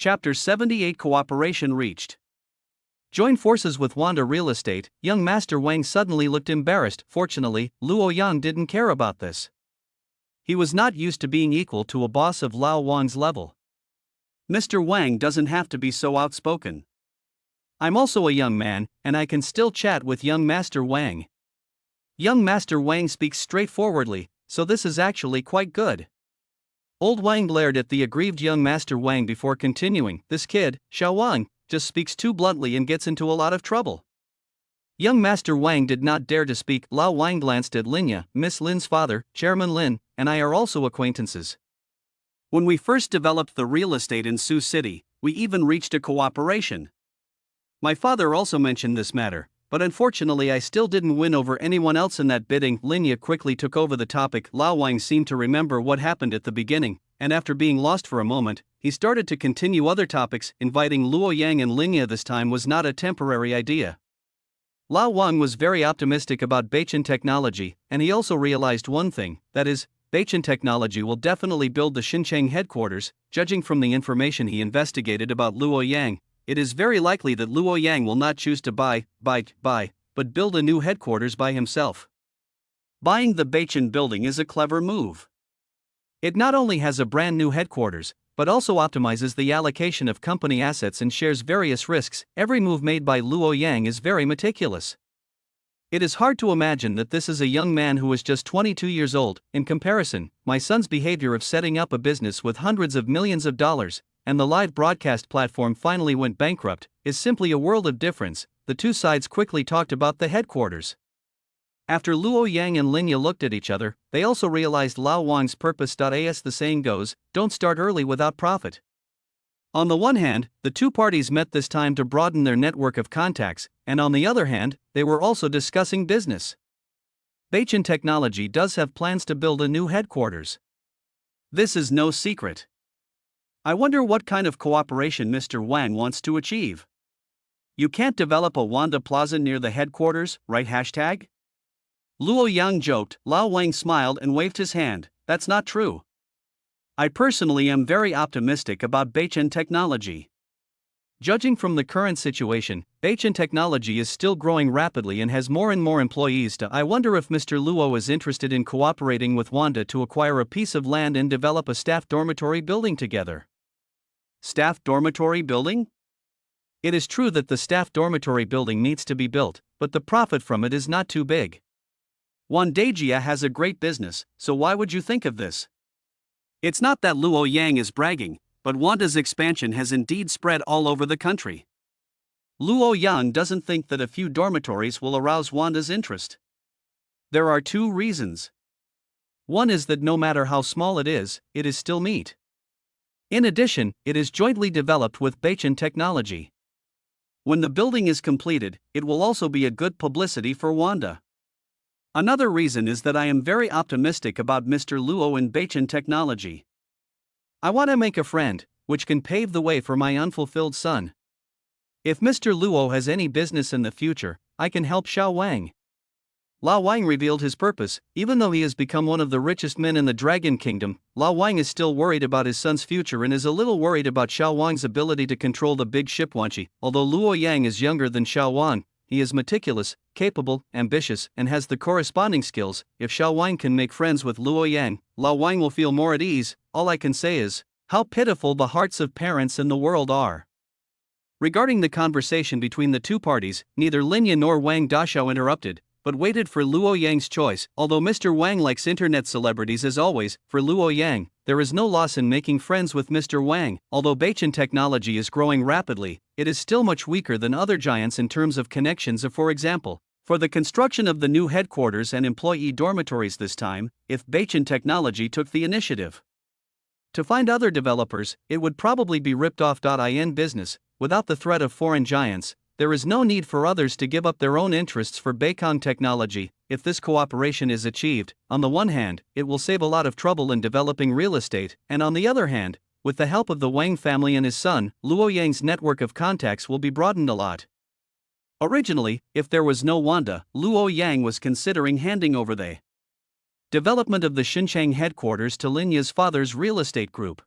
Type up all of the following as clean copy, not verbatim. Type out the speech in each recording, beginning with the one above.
Chapter 78 Cooperation Reached. Join forces with Wanda Real Estate. Young Master Wang suddenly looked embarrassed. Fortunately, Luo Yang didn't care about this. He was not used to being equal to a boss of Lao Wang's level. Mr. Wang doesn't have to be so outspoken. I'm also a young man, and I can still chat with young Master Wang. Young Master Wang speaks straightforwardly, so this is actually quite good. Old Wang glared at the aggrieved young Master Wang before continuing. This kid, Xiao Wang, just speaks too bluntly and gets into a lot of trouble. Young Master Wang did not dare to speak. Lao Wang glanced at Linya. Miss Lin's father, Chairman Lin, and I are also acquaintances. When we first developed the real estate in Sioux City, we even reached a cooperation. My father also mentioned this matter, but unfortunately I still didn't win over anyone else in that bidding. Linya quickly took over the topic. Lao Wang seemed to remember what happened at the beginning, and after being lost for a moment, he started to continue other topics. Inviting Luo Yang and Linya this time was not a temporary idea. Lao Wang was very optimistic about Beichin technology, and he also realized one thing, that is, Beichin technology will definitely build the Xinjiang headquarters. Judging from the information he investigated about Luo Yang, it is very likely that Luo Yang will not choose to buy, but build a new headquarters by himself. Buying the Beichin building is a clever move. It not only has a brand new headquarters, but also optimizes the allocation of company assets and shares various risks. Every move made by Luo Yang is very meticulous. It is hard to imagine that this is a young man who is just 22 years old. In comparison, my son's behavior of setting up a business with hundreds of millions of dollars, and the live broadcast platform finally went bankrupt, is simply a world of difference. The two sides quickly talked about the headquarters. After Luo Yang and Linya looked at each other, they also realized Lao Wang's purpose. As the saying goes, don't start early without profit. On the one hand, the two parties met this time to broaden their network of contacts, and on the other hand, they were also discussing business. Beichin Technology does have plans to build a new headquarters. This is no secret. I wonder what kind of cooperation Mr. Wang wants to achieve. You can't develop a Wanda Plaza near the headquarters, right? Hashtag? Luo Yang joked. Lao Wang smiled and waved his hand. That's not true. I personally am very optimistic about Beichin Technology. Judging from the current situation, Beichin Technology is still growing rapidly and has more and more employees. I wonder if Mr. Luo is interested in cooperating with Wanda to acquire a piece of land and develop a staff dormitory building together. Staff dormitory building? It is true that the staff dormitory building needs to be built, but the profit from it is not too big. Wandajia has a great business, so why would you think of this? It's not that Luo Yang is bragging, but Wanda's expansion has indeed spread all over the country. Luo Yang doesn't think that a few dormitories will arouse Wanda's interest. There are two reasons. One is that no matter how small it is still meat. In addition, it is jointly developed with Beichin Technology. When the building is completed, it will also be a good publicity for Wanda. Another reason is that I am very optimistic about Mr. Luo and Beichin Technology. I want to make a friend, which can pave the way for my unfulfilled son. If Mr. Luo has any business in the future, I can help Xiao Wang. Lao Wang revealed his purpose. Even though he has become one of the richest men in the Dragon Kingdom, Lao Wang is still worried about his son's future and is a little worried about Xiao Wang's ability to control the big ship Wanqi. Although Luo Yang is younger than Xiao Wang, he is meticulous, capable, ambitious, and has the corresponding skills. If Xiao Wang can make friends with Luo Yang, Lao Wang will feel more at ease. All I can say is, how pitiful the hearts of parents in the world are. Regarding the conversation between the two parties, neither Linya nor Wang Daxiao interrupted, but waited for Luo Yang's choice. Although Mr. Wang likes internet celebrities as always, for Luo Yang, there is no loss in making friends with Mr. Wang. Although Beichin Technology is growing rapidly, it is still much weaker than other giants in terms of connections. For example, for the construction of the new headquarters and employee dormitories this time, if Beichin Technology took the initiative to find other developers, it would probably be ripped off. In business, without the threat of foreign giants, there is no need for others to give up their own interests for Beichin Technology. If this cooperation is achieved, on the one hand, it will save a lot of trouble in developing real estate, and on the other hand, with the help of the Wang family and his son, Luo Yang's network of contacts will be broadened a lot. Originally, if there was no Wanda, Luo Yang was considering handing over the development of the Xinjiang headquarters to Linya's father's real estate group.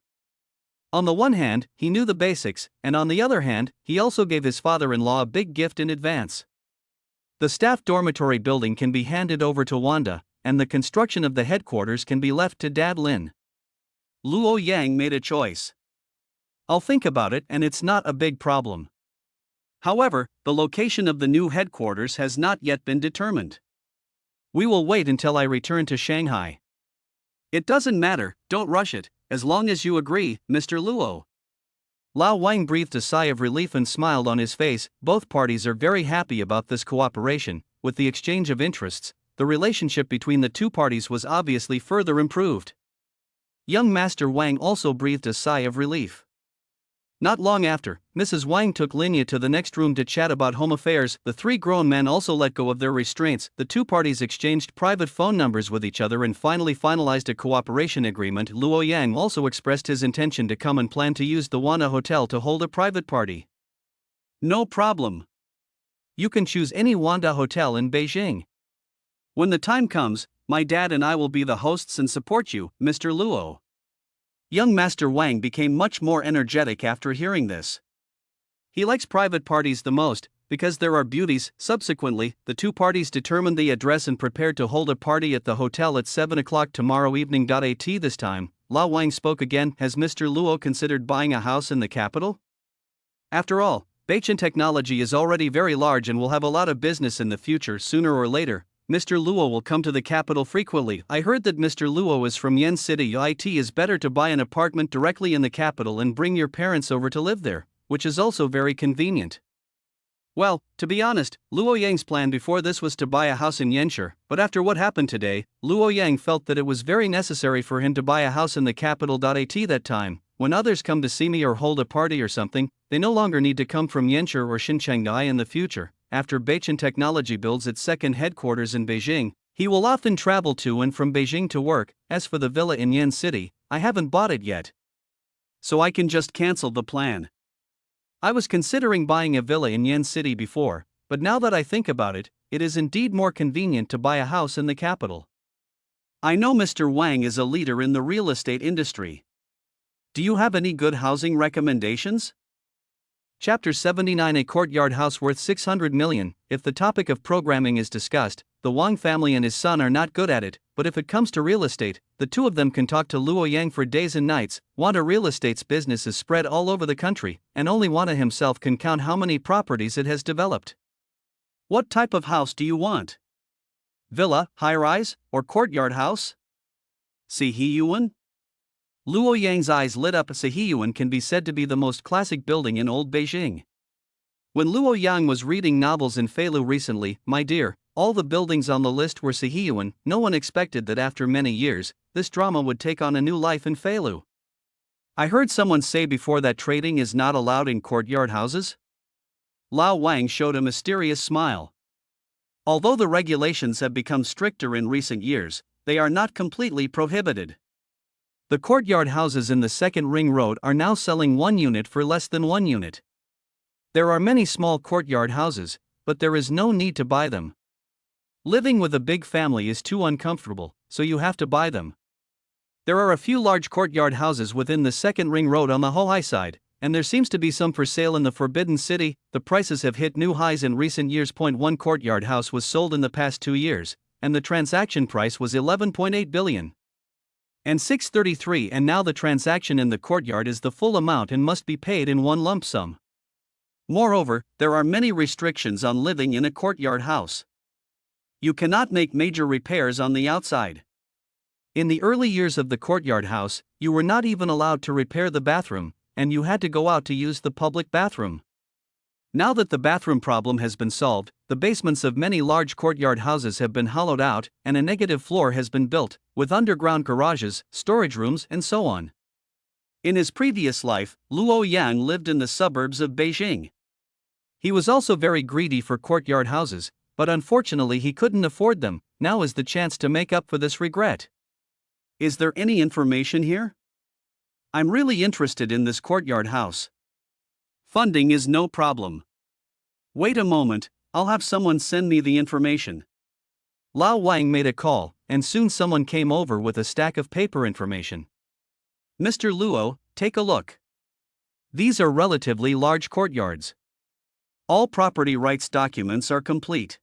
On the one hand, he knew the basics, and on the other hand, he also gave his father-in-law a big gift in advance. The staff dormitory building can be handed over to Wanda, and the construction of the headquarters can be left to Dad Lin. Luo Yang made a choice. I'll think about it, and it's not a big problem. However, the location of the new headquarters has not yet been determined. We will wait until I return to Shanghai. It doesn't matter, don't rush it, as long as you agree, Mr. Luo. Lao Wang breathed a sigh of relief and smiled on his face. Both parties are very happy about this cooperation. With the exchange of interests, the relationship between the two parties was obviously further improved. Young Master Wang also breathed a sigh of relief. Not long after, Mrs. Wang took Linya to the next room to chat about home affairs. The three grown men also let go of their restraints. The two parties exchanged private phone numbers with each other and finally finalized a cooperation agreement. Luo Yang also expressed his intention to come and planned to use the Wana Hotel to hold a private party. No problem. You can choose any Wanda hotel in Beijing. When the time comes, my dad and I will be the hosts and support you, Mr. Luo. Young Master Wang became much more energetic after hearing this. He likes private parties the most, because there are beauties. Subsequently, the two parties determined the address and prepared to hold a party at the hotel at 7 o'clock tomorrow evening. At this time, Lao Wang spoke again. Has Mr. Luo considered buying a house in the capital? After all, Beichin Technology is already very large and will have a lot of business in the future. Sooner or later, Mr. Luo will come to the capital frequently. I heard that Mr. Luo is from Yen City. It is better to buy an apartment directly in the capital and bring your parents over to live there, which is also very convenient. Well, to be honest, Luo Yang's plan before this was to buy a house in Yanshi, but after what happened today, Luo Yang felt that it was very necessary for him to buy a house in the capital. At that time, when others come to see me or hold a party or something, they no longer need to come from Yanshi or Xinjiang in the future. After Beichin Technology builds its second headquarters in Beijing, he will often travel to and from Beijing to work. As for the villa in Yen City, I haven't bought it yet, so I can just cancel the plan. I was considering buying a villa in Yen City before, but now that I think about it, it is indeed more convenient to buy a house in the capital. I know Mr. Wang is a leader in the real estate industry. Do you have any good housing recommendations? Chapter 79. A courtyard house worth 600 million. If the topic of programming is discussed, the Wang family and his son are not good at it, but if it comes to real estate, the two of them can talk to Luo Yang for days and nights. Wanda Real Estate's business is spread all over the country, and only Wanda himself can count how many properties it has developed. What type of house do you want? Villa, high-rise, or courtyard house? Sihiyuan? Luo Yang's eyes lit up. Sihiyuan can be said to be the most classic building in old Beijing. When Luo Yang was reading novels in Feilu recently, my dear, all the buildings on the list were Sihiyuan. No one expected that after many years, this drama would take on a new life in Feilu. I heard someone say before that trading is not allowed in courtyard houses? Lao Wang showed a mysterious smile. Although the regulations have become stricter in recent years, they are not completely prohibited. The courtyard houses in the second ring road are now selling 1 unit for less than 1 unit. There are many small courtyard houses, but there is no need to buy them. Living with a big family is too uncomfortable, so you have to buy them. There are a few large courtyard houses within the second ring road on the Hohai side, and there seems to be some for sale in the Forbidden City. The prices have hit new highs in recent years. One courtyard house was sold in the past 2 years, and the transaction price was 11.8 billion. And 633, and now the transaction in the courtyard is the full amount and must be paid in one lump sum. Moreover, there are many restrictions on living in a courtyard house. You cannot make major repairs on the outside. In the early years of the courtyard house, you were not even allowed to repair the bathroom, and you had to go out to use the public bathroom. Now that the bathroom problem has been solved, the basements of many large courtyard houses have been hollowed out, and a negative floor has been built, with underground garages, storage rooms, and so on. In his previous life, Luo Yang lived in the suburbs of Beijing. He was also very greedy for courtyard houses, but unfortunately he couldn't afford them. Now is the chance to make up for this regret. Is there any information here? I'm really interested in this courtyard house. Funding is no problem. Wait a moment, I'll have someone send me the information. Lao Wang made a call, and soon someone came over with a stack of paper information. Mr. Luo, take a look. These are relatively large courtyards. All property rights documents are complete.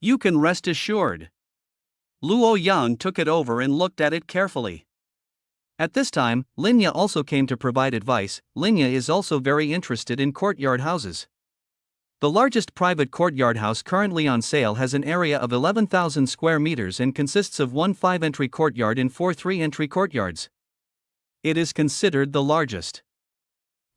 You can rest assured. Luo Yang took it over and looked at it carefully. At this time, Linya also came to provide advice. Linya is also very interested in courtyard houses. The largest private courtyard house currently on sale has an area of 11,000 square meters and consists of one 5-entry courtyard and 4 3-entry courtyards. It is considered the largest.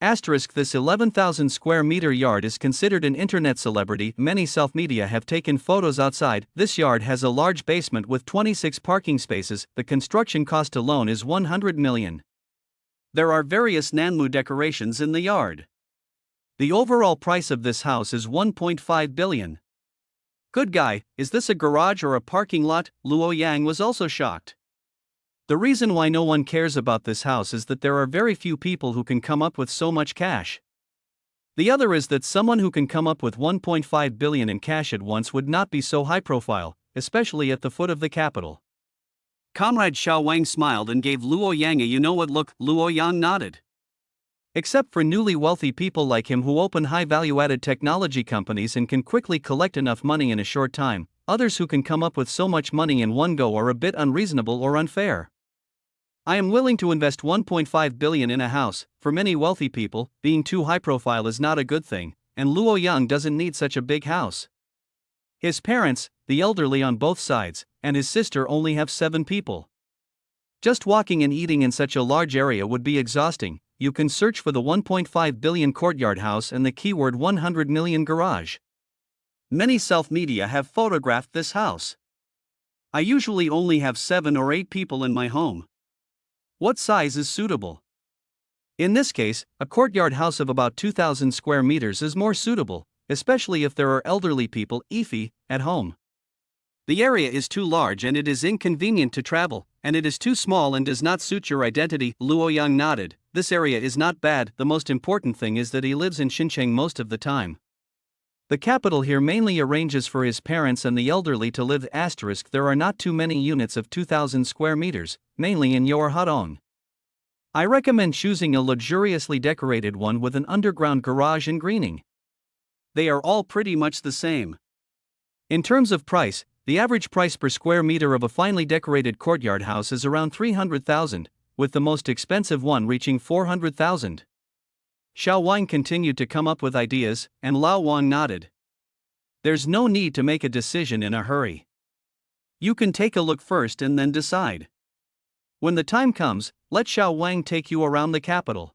This 11,000 square meter yard is considered an internet celebrity. Many self-media have taken photos outside. This yard has a large basement with 26 parking spaces. The construction cost alone is 100 million. There are various Nanmu decorations in the yard. The overall price of this house is 1.5 billion. Good guy, is this a garage or a parking lot? Luo Yang was also shocked. The reason why no one cares about this house is that there are very few people who can come up with so much cash. The other is that someone who can come up with 1.5 billion in cash at once would not be so high profile, especially at the foot of the capital. Comrade Xiao Wang smiled and gave Luo Yang a you-know-what look. Luo Yang nodded. Except for newly wealthy people like him who open high value-added technology companies and can quickly collect enough money in a short time, others who can come up with so much money in one go are a bit unreasonable or unfair. I am willing to invest 1.5 billion in a house. For many wealthy people, being too high profile is not a good thing, and Luo Yang doesn't need such a big house. His parents, the elderly on both sides, and his sister only have 7 people. Just walking and eating in such a large area would be exhausting. You can search for the 1.5 billion courtyard house and the keyword 100 million garage. Many self-media have photographed this house. I usually only have 7 or 8 people in my home. What size is suitable? In this case, a courtyard house of about 2,000 square meters is more suitable, especially if there are elderly people at home. The area is too large and it is inconvenient to travel, and it is too small and does not suit your identity. Luo Yang nodded. This area is not bad. The most important thing is that he lives in Xinjiang most of the time. The capital here mainly arranges for his parents and the elderly to live. There are not too many units of 2,000 square meters, mainly in Yorhadong. I recommend choosing a luxuriously decorated one with an underground garage and greening. They are all pretty much the same. In terms of price, the average price per square meter of a finely decorated courtyard house is around 300,000, with the most expensive one reaching 400,000. Xiao Wang continued to come up with ideas, and Lao Wang nodded. There's no need to make a decision in a hurry. You can take a look first and then decide. When the time comes, let Xiao Wang take you around the capital.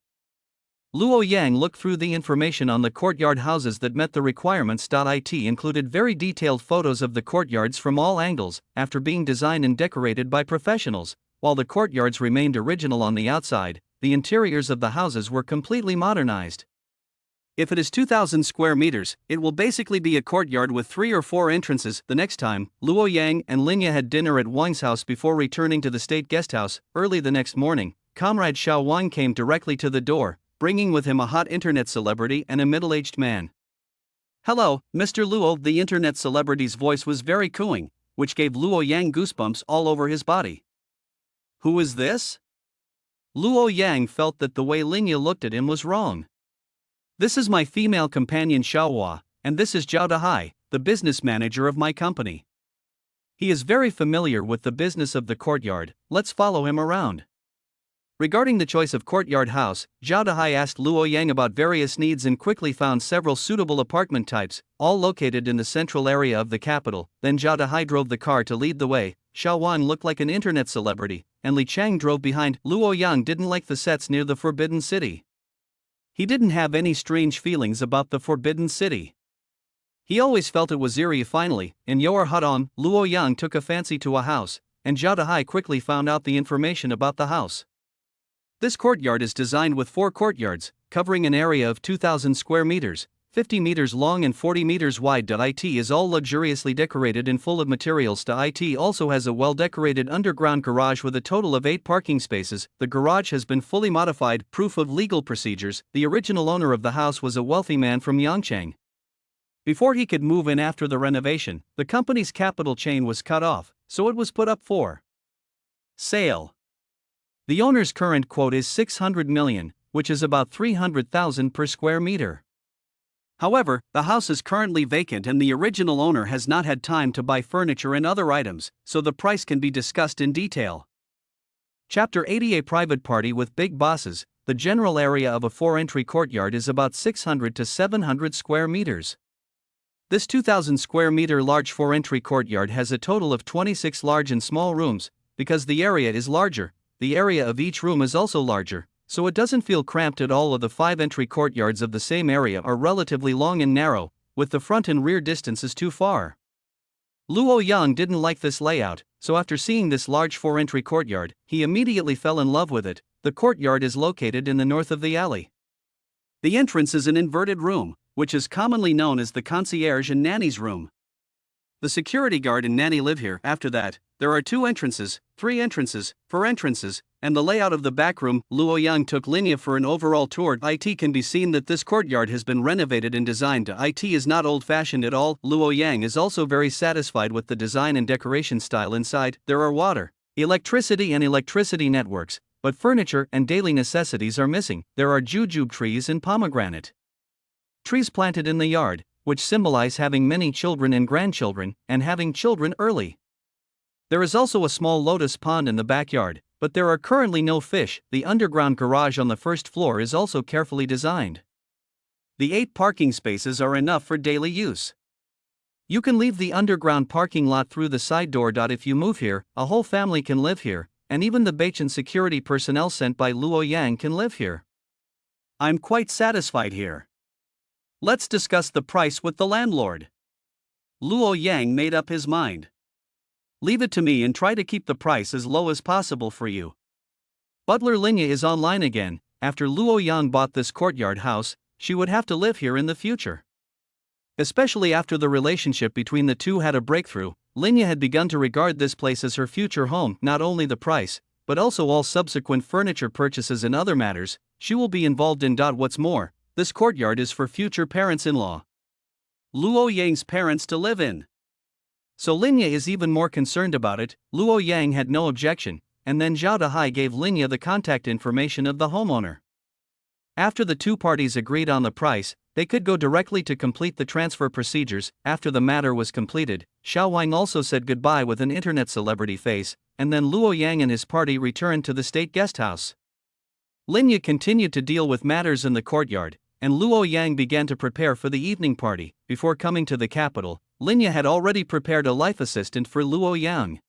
Luo Yang looked through the information on the courtyard houses that met the requirements. It included very detailed photos of the courtyards from all angles, after being designed and decorated by professionals. While the courtyards remained original on the outside, the interiors of the houses were completely modernized. If it is 2,000 square meters, it will basically be a courtyard with 3 or 4 entrances. The next time, Luo Yang and Linya had dinner at Wang's house before returning to the state guest house. Early the next morning, Comrade Xiao Wang came directly to the door, bringing with him a hot internet celebrity and a middle-aged man. Hello, Mr. Luo. The internet celebrity's voice was very cooing, which gave Luo Yang goosebumps all over his body. Who is this? Luo Yang felt that the way Linya looked at him was wrong. This is my female companion Xiaohua, and this is Zhao Dahai, the business manager of my company. He is very familiar with the business of the courtyard. Let's follow him around. Regarding the choice of courtyard house, Zhao Dahai asked Luo Yang about various needs and quickly found several suitable apartment types, all located in the central area of the capital. Then Zhao Dahai drove the car to lead the way. Xiao Wan looked like an internet celebrity, and Li Chang drove behind. Luo Yang didn't like the sets near the Forbidden City. He didn't have any strange feelings about the Forbidden City. He always felt it was eerie. Finally, in Yorhadong, Luo Yang took a fancy to a house, and Zhao Dahai quickly found out the information about the house. This courtyard is designed with 4 courtyards, covering an area of 2,000 square meters, 50 meters long and 40 meters wide. It is all luxuriously decorated and full of materials. It also has a well-decorated underground garage with a total of 8 parking spaces. The garage has been fully modified. Proof of legal procedures. The original owner of the house was a wealthy man from Yangchang. Before he could move in after the renovation, the company's capital chain was cut off, so it was put up for sale. The owner's current quote is 600 million, which is about 300,000 per square meter. However, the house is currently vacant and the original owner has not had time to buy furniture and other items, so the price can be discussed in detail. Chapter 80. A private party with big bosses. The general area of a 4-entry courtyard is about 600 to 700 square meters. This 2,000 square meter large 4-entry courtyard has a total of 26 large and small rooms. Because the area is larger, the area of each room is also larger, so it doesn't feel cramped at all. Of the 5-entry courtyards of the same area are relatively long and narrow, with the front and rear distances too far. Luo Yang didn't like this layout, so after seeing this large 4-entry courtyard, he immediately fell in love with it. The courtyard is located in the north of the alley. The entrance is an inverted room, which is commonly known as the concierge and nanny's room. The security guard and nanny live here. After that, there are 2 entrances, 3 entrances, 4 entrances, and the layout of the back room. Luo Yang took Linya for an overall tour. It can be seen that this courtyard has been renovated and designed. It is not old-fashioned at all. Luo Yang is also very satisfied with the design and decoration style inside. There are water, electricity and electricity networks, but furniture and daily necessities are missing. There are jujube trees and pomegranate trees planted in the yard, which symbolize having many children and grandchildren, and having children early. There is also a small lotus pond in the backyard, but there are currently no fish. The underground garage on the first floor is also carefully designed. The 8 parking spaces are enough for daily use. You can leave the underground parking lot through the side door. If you move here, a whole family can live here, and even the Bachin security personnel sent by Luo Yang can live here. I'm quite satisfied here. Let's discuss the price with the landlord. Luo Yang made up his mind. Leave it to me and try to keep the price as low as possible for you. Butler Linya is online again. After Luo Yang bought this courtyard house, she would have to live here in the future. Especially after the relationship between the two had a breakthrough, Linya had begun to regard this place as her future home. Not only the price, but also all subsequent furniture purchases and other matters, she will be involved in. What's more, this courtyard is for future parents-in-law, Luo Yang's parents, to live in. So Linya is even more concerned about it. Luo Yang had no objection, and then Zhao Dahai gave Linya the contact information of the homeowner. After the 2 parties agreed on the price, they could go directly to complete the transfer procedures. After the matter was completed, Xiao Wang also said goodbye with an internet celebrity face, and then Luo Yang and his party returned to the state guest house. Linya continued to deal with matters in the courtyard, and Luo Yang began to prepare for the evening party. Before coming to the capital, Linya had already prepared a life assistant for Luo Yang.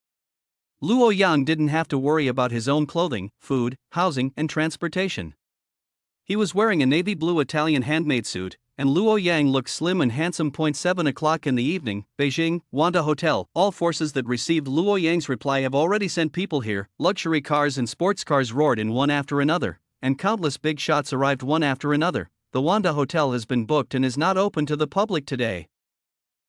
Luo Yang didn't have to worry about his own clothing, food, housing, and transportation. He was wearing a navy blue Italian handmade suit, and Luo Yang looked slim and handsome. 7 o'clock in the evening, Beijing, Wanda Hotel. All forces that received Luo Yang's reply have already sent people here. Luxury cars and sports cars roared in one after another, and countless big shots arrived one after another. The Wanda Hotel has been booked and is not open to the public today.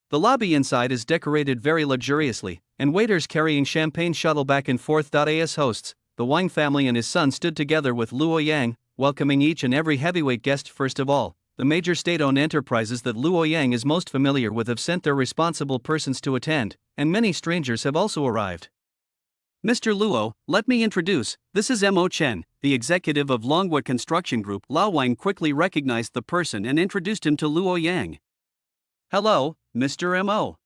The lobby inside is decorated very luxuriously, and waiters carrying champagne shuttle back and forth. As hosts, the Wang family and his son stood together with Luo Yang, welcoming each and every heavyweight guest. First of all, the major state-owned enterprises that Luo Yang is most familiar with have sent their responsible persons to attend, and many strangers have also arrived. Mr. Luo, let me introduce, this is Mo Chen, the executive of Longwood Construction Group. Lao Wang quickly recognized the person and introduced him to Luo Yang. Hello, Mr. Mo.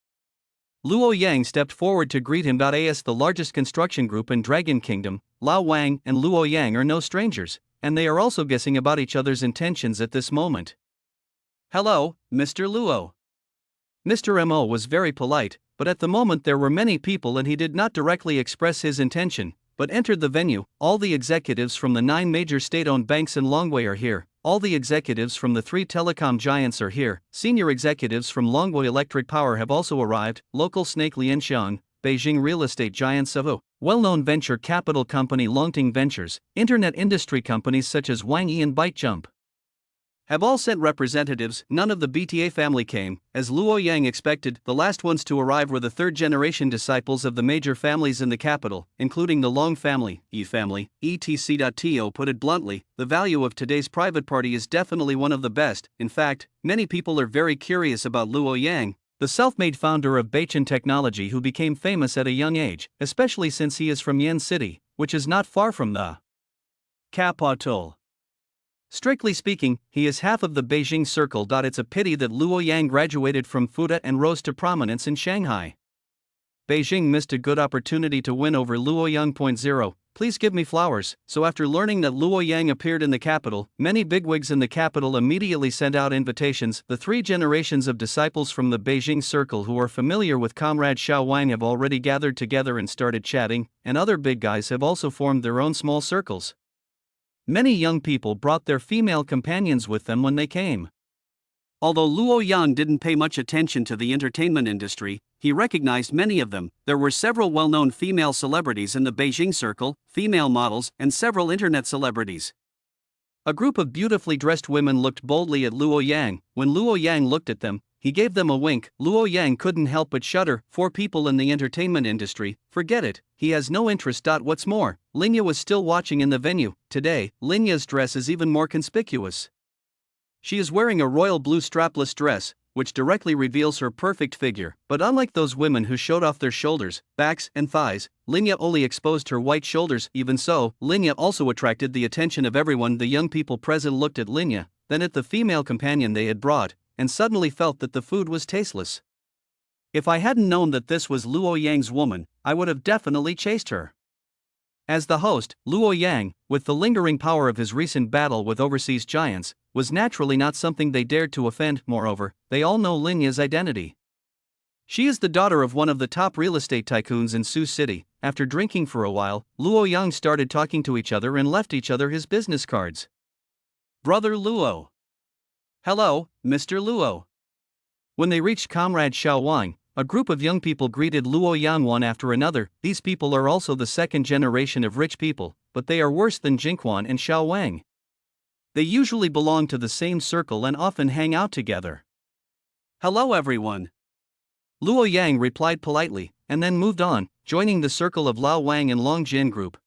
Luo Yang stepped forward to greet him. As the largest construction group in Dragon Kingdom, Lao Wang and Luo Yang are no strangers, and they are also guessing about each other's intentions at this moment. Hello, Mr. Luo. Mr. Mo was very polite, but at the moment there were many people and he did not directly express his intention, but entered the venue. All the executives from the 9 major state-owned banks in Longwei are here. All the executives from the 3 telecom giants are here. Senior executives from Longwei Electric Power have also arrived. Local snake Lianxiang, Beijing real estate giant Savo, well-known venture capital company Longting Ventures, internet industry companies such as Wang Yi and ByteJump have all sent representatives. None of the BTA family came, as Luo Yang expected. The last ones to arrive were the 3rd-generation disciples of the major families in the capital, including the Long family, Yi family, etc. To put it bluntly, the value of today's private party is definitely one of the best. In fact, many people are very curious about Luo Yang, the self-made founder of Bachin Technology, who became famous at a young age, especially since he is from Yen City, which is not far from the Capital. Strictly speaking, he is half of the Beijing circle. It's a pity that Luo Yang graduated from Fuda and rose to prominence in Shanghai. Beijing missed a good opportunity to win over Luo Yang. 0. Please give me flowers. So after learning that Luo Yang appeared in the capital, many bigwigs in the capital immediately sent out invitations. The three generations of disciples from the Beijing circle who are familiar with Comrade Xiao Wang have already gathered together and started chatting, and other big guys have also formed their own small circles. Many young people brought their female companions with them when they came. Although Luo Yang didn't pay much attention to the entertainment industry, he recognized many of them. There were several well-known female celebrities in the Beijing circle, female models, and several internet celebrities. A group of beautifully dressed women looked boldly at Luo Yang. When Luo Yang looked at them, he gave them a wink. Luo Yang couldn't help but shudder. For people in the entertainment industry, forget it, he has no interest. What's more, Linya was still watching in the venue. Today, Linya's dress is even more conspicuous. She is wearing a royal blue strapless dress, which directly reveals her perfect figure. But unlike those women who showed off their shoulders, backs, and thighs, Linya only exposed her white shoulders. Even so, Linya also attracted the attention of everyone. The young people present looked at Linya, then at the female companion they had brought, and suddenly felt that the food was tasteless. If I hadn't known that this was Luo Yang's woman, I would have definitely chased her. As the host, Luo Yang, with the lingering power of his recent battle with overseas giants, was naturally not something they dared to offend. Moreover, they all know Linya's identity. She is the daughter of one of the top real estate tycoons in Sioux City. After drinking for a while, Luo Yang started talking to each other and left each other his business cards. Brother Luo. Hello, Mr. Luo. When they reached Comrade Xiao Wang, a group of young people greeted Luo Yang one after another. These people are also the second generation of rich people, but they are worse than Jinquan and Xiao Wang. They usually belong to the same circle and often hang out together. Hello everyone. Luo Yang replied politely, and then moved on, joining the circle of Lao Wang and Longjian group.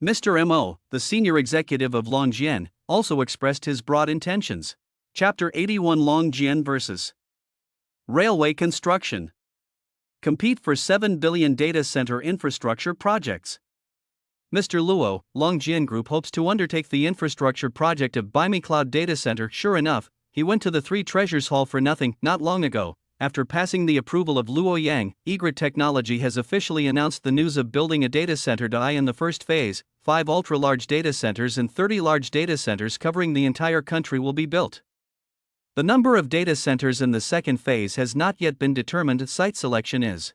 Mr. Mo, the senior executive of Longjian, also expressed his broad intentions. Chapter 81 Longjian vs. Railway construction. Compete for 7 billion data center infrastructure projects. Mr. Luo, Longjian Group hopes to undertake the infrastructure project of Baimi Cloud Data Center. Sure enough, he went to the Three Treasures Hall for nothing. Not long ago, after passing the approval of Luo Yang, Egrid Technology has officially announced the news of building a data center in the first phase. 5 ultra-large data centers and 30 large data centers covering the entire country will be built. The number of data centers in the second phase has not yet been determined. Site selection is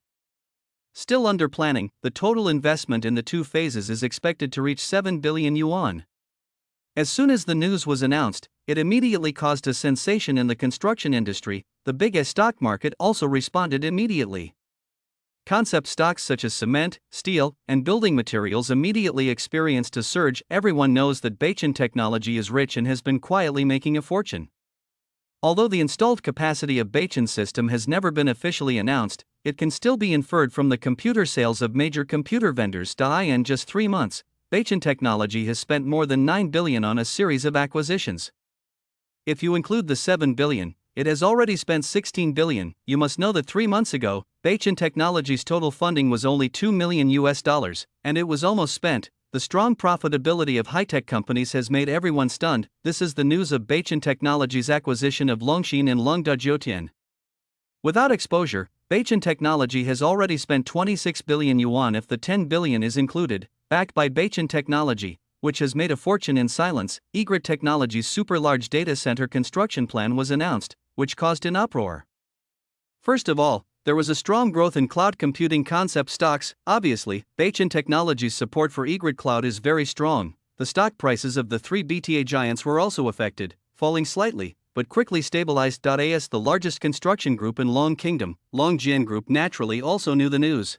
still under planning. The total investment in the 2 phases is expected to reach 7 billion yuan. As soon as the news was announced, it immediately caused a sensation in the construction industry. The biggest stock market also responded immediately. Concept stocks such as cement, steel, and building materials immediately experienced a surge. Everyone knows that Beijing Technology is rich and has been quietly making a fortune. Although the installed capacity of Beijing system has never been officially announced, it can still be inferred from the computer sales of major computer vendors. In just 3 months, Beijing Technology has spent more than 9 billion on a series of acquisitions. If you include the 7 billion, it has already spent 16 billion. You must know that 3 months ago, Beijing Technology's total funding was only $2 million, and it was almost spent. The strong profitability of high-tech companies has made everyone stunned. This is the news of Beijing Technology's acquisition of Longxin and Longdajiutian. Without exposure, Beijing Technology has already spent 26 billion yuan if the 10 billion is included. Backed by Beijing Technology, which has made a fortune in silence, Egrid Technology's super-large data center construction plan was announced, which caused an uproar. First of all, there was a strong growth in cloud computing concept stocks. Obviously, Beijing Technology's support for Egrid Cloud is very strong. The stock prices of the 3 BTA giants were also affected, falling slightly, but quickly stabilized. As the largest construction group in Long Kingdom, Longjian Group naturally also knew the news.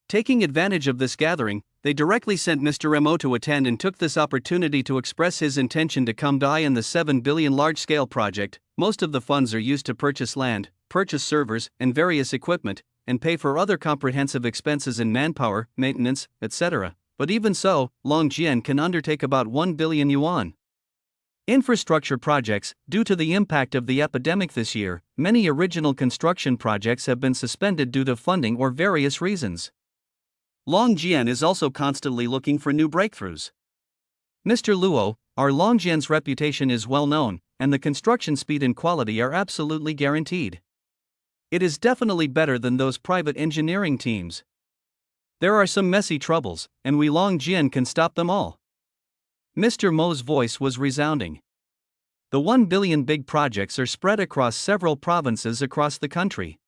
Taking advantage of this gathering, they directly sent Mr. Mo to attend and took this opportunity to express his intention to come in the 7 billion large-scale project. Most of the funds are used to purchase land, purchase servers and various equipment, and pay for other comprehensive expenses in manpower, maintenance, etc. But even so, Longjian can undertake about 1 billion yuan. Infrastructure projects. Due to the impact of the epidemic this year, many original construction projects have been suspended due to funding or various reasons. Longjian is also constantly looking for new breakthroughs. Mr. Luo, our Longjian's reputation is well known, and the construction speed and quality are absolutely guaranteed. It is definitely better than those private engineering teams. There are some messy troubles, and we Longjian can stop them all. Mr. Mo's voice was resounding. The 1 billion big projects are spread across several provinces across the country.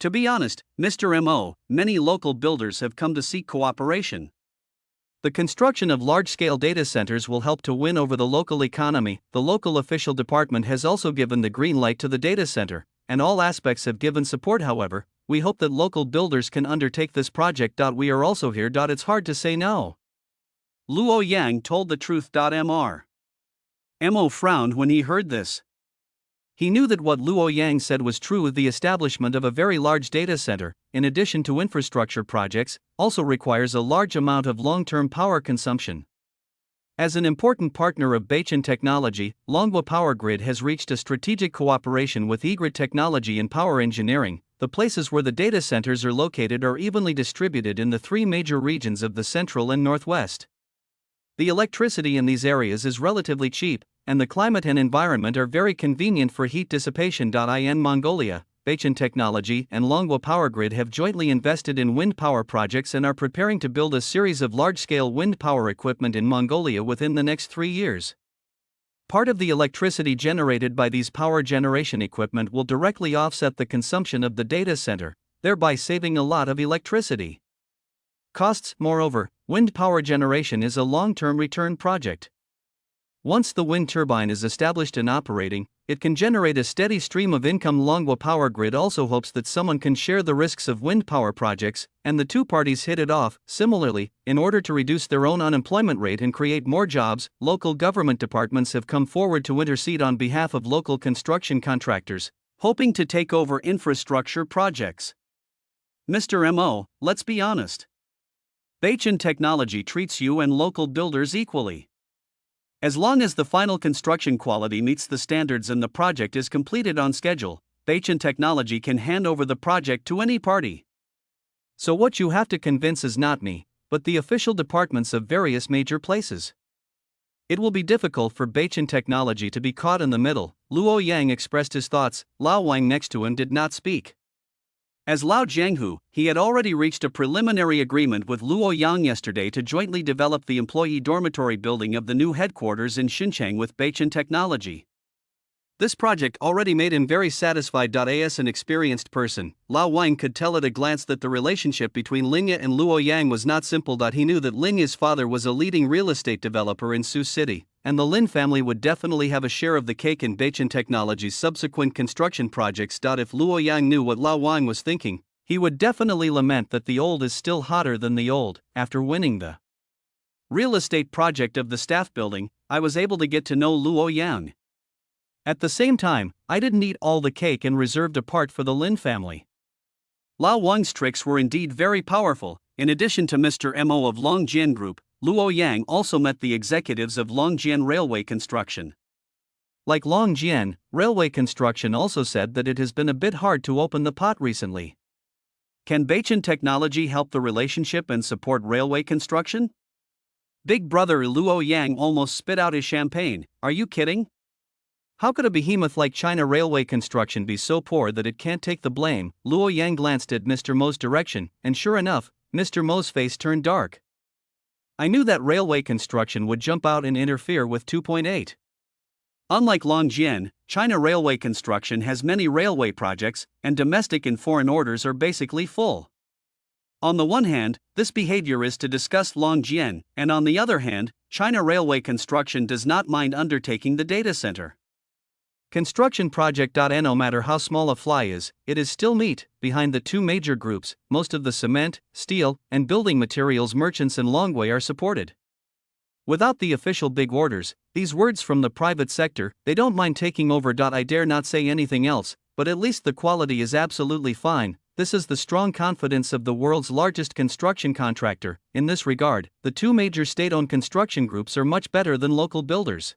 To be honest, Mr. Mo, many local builders have come to seek cooperation. The construction of large-scale data centers will help to win over the local economy. The local official department has also given the green light to the data center, and all aspects have given support. However, we hope that local builders can undertake this project. We are also here. It's hard to say no. Luo Yang told the truth. Mr. Mo frowned when he heard this. He knew that what Luo Yang said was true. The establishment of a very large data center, in addition to infrastructure projects, also requires a large amount of long-term power consumption. As an important partner of Beichun Technology, Longhua Power Grid has reached a strategic cooperation with eGrid Technology in power engineering. The places where the data centers are located are evenly distributed in the 3 major regions of the central and northwest. The electricity in these areas is relatively cheap, and the climate and environment are very convenient for heat dissipation. In Mongolia, Beichun Technology and Longhua Power Grid have jointly invested in wind power projects and are preparing to build a series of large-scale wind power equipment in Mongolia within the next 3 years. Part of the electricity generated by these power generation equipment will directly offset the consumption of the data center, thereby saving a lot of electricity costs. Moreover, wind power generation is a long-term return project. Once the wind turbine is established and operating, it can generate a steady stream of income. Longhua Power Grid also hopes that someone can share the risks of wind power projects, and the two parties hit it off. Similarly, in order to reduce their own unemployment rate and create more jobs, local government departments have come forward to intercede on behalf of local construction contractors, hoping to take over infrastructure projects. Mr. Mo, let's be honest. Beichun Technology treats you and local builders equally. As long as the final construction quality meets the standards and the project is completed on schedule, Beichun Technology can hand over the project to any party. So what you have to convince is not me, but the official departments of various major places. It will be difficult for Beichun Technology to be caught in the middle. Luo Yang expressed his thoughts. Lao Wang next to him did not speak. As Lao Jianghu, he had already reached a preliminary agreement with Luo Yang yesterday to jointly develop the employee dormitory building of the new headquarters in Xinjiang with Beichun Technology. This project already made him very satisfied. As an experienced person, Lao Wang could tell at a glance that the relationship between Lingye and Luo Yang was not simple. He knew that Lingye's father was a leading real estate developer in Sioux City, and the Lin family would definitely have a share of the cake in Beichun Technology's subsequent construction projects. If Luo Yang knew what Lao Wang was thinking, he would definitely lament that the old is still hotter than the old. After winning the real estate project of the staff building, I was able to get to know Luo Yang. At the same time, I didn't eat all the cake and reserved a part for the Lin family. Lao Wang's tricks were indeed very powerful. In addition to Mr. Mo of Longjian Group, Luo Yang also met the executives of Longjian Railway Construction. Like Longjian, Railway Construction also said that it has been a bit hard to open the pot recently. Can Beichun Technology help the relationship and support railway construction? Big brother Luo Yang almost spit out his champagne. Are you kidding? How could a behemoth like China Railway Construction be so poor that it can't take the blame? Luo Yang glanced at Mr. Mo's direction, and sure enough, Mr. Mo's face turned dark. I knew that railway construction would jump out and interfere with 2.8. Unlike Longjian, China Railway Construction has many railway projects, and domestic and foreign orders are basically full. On the one hand, this behavior is to disgust Longjian, and on the other hand, China Railway Construction does not mind undertaking the data center. Construction project. No matter how small a fly is, it is still meat. Behind the two major groups, most of the cement, steel, and building materials merchants in Longhua are supported. Without the official big orders, these words from the private sector, they don't mind taking over. I dare not say anything else, but at least the quality is absolutely fine. This is the strong confidence of the world's largest construction contractor. In this regard, the two major state-owned construction groups are much better than local builders.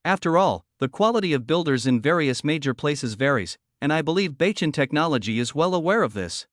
After all, the quality of builders in various major places varies, and I believe Beichun Technology is well aware of this.